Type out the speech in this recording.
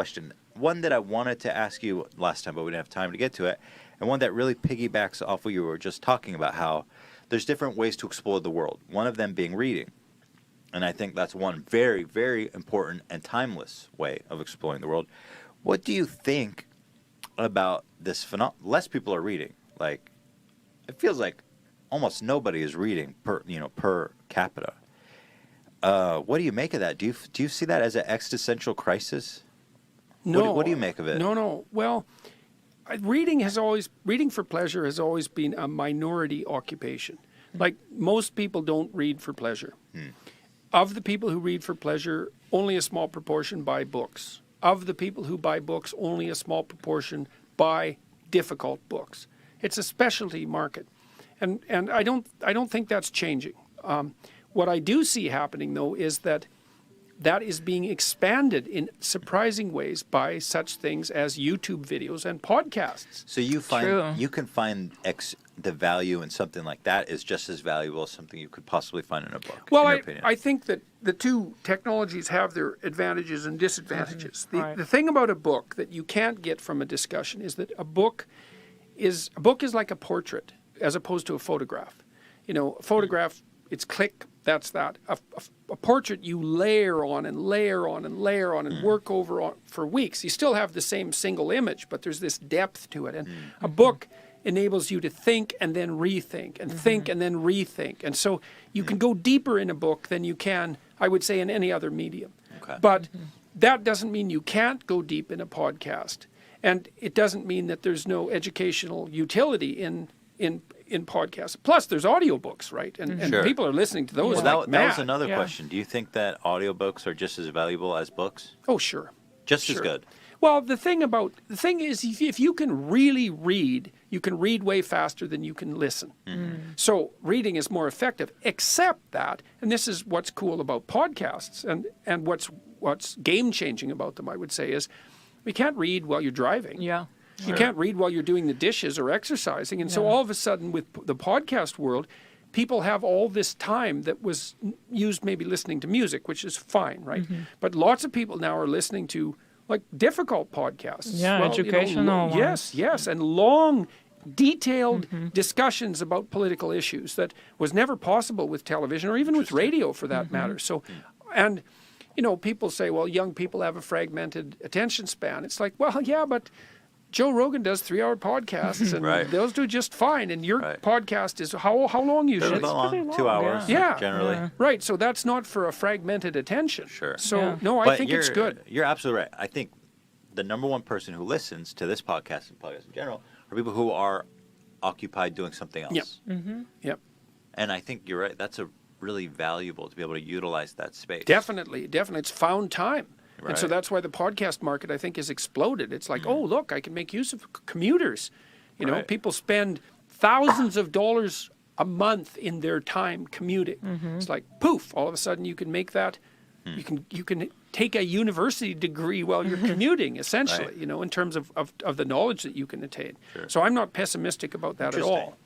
question. One that I wanted to ask you last time, but we didn't have time to get to it, and one that really piggybacks off what you were just talking about, how there's different ways to explore the world, one of them being reading. And I think that's one very, very important and timeless way of exploring the world. What do you think about this phenomenon? Less people are reading. Like, it feels like almost nobody is reading per capita. What do you make of that? Do you see that as an existential crisis? No. What do you make of it? No. Well, reading for pleasure has always been a minority occupation. Like, most people don't read for pleasure. Of the people who read for pleasure, only a small proportion buy books. Of the people who buy books, only a small proportion buy difficult books. It's a specialty market. And I don't think that's changing. What I do see happening, though, is that is being expanded in surprising ways by such things as YouTube videos and podcasts. So you can find the value in something like that is just as valuable as something you could possibly find in a book. Well, I think that the two technologies have their advantages and disadvantages. The thing about a book that you can't get from a discussion is that a book is like a portrait as opposed to a photograph. A photograph, it's click. That's that. A portrait you layer on and layer on and layer on and work over for weeks. You still have the same single image, but there's this depth to it. And a book enables you to think and then rethink and think and then rethink. And so you can go deeper in a book than you can, I would say, in any other medium. Okay. But that doesn't mean you can't go deep in a podcast. And it doesn't mean that there's no educational utility in podcasts. Plus, there's audiobooks, right? And Sure. people are listening to those that mad. was another question. Do you think that audiobooks are just as valuable as books? Oh, sure. Just as good? Well, the thing is, if you can really read, you can read way faster than you can listen. So reading is more effective, except that, and this is what's cool about podcasts and what's game-changing about them, I would say, is we can't read while you're driving. Yeah. You can't read while you're doing the dishes or exercising. And so all of a sudden with the podcast world, people have all this time that was used maybe listening to music, which is fine, right? But lots of people now are listening to like difficult podcasts. Yeah, educational ones. Yes, and long, detailed discussions about political issues that was never possible with television or even with radio for that matter. So, and people say, well, young people have a fragmented attention span. It's like, well, yeah, but Joe Rogan does 3-hour podcasts, and those do just fine. And your podcast is how long usually? It's pretty long, 2 hours, generally. Yeah. Right, so that's not for a fragmented attention. Sure. So, I think it's good. You're absolutely right. I think the number one person who listens to this podcast and podcasts in general are people who are occupied doing something else. Yep. And I think you're right. That's really valuable to be able to utilize that space. Definitely. It's found time. Right. And so that's why the podcast market, I think, has exploded. It's like, oh, look, I can make use of commuters. People spend thousands of dollars a month in their time commuting. It's like, poof, all of a sudden you can make that. You can take a university degree while you're commuting, essentially, in terms of the knowledge that you can attain. Sure. So I'm not pessimistic about that at all.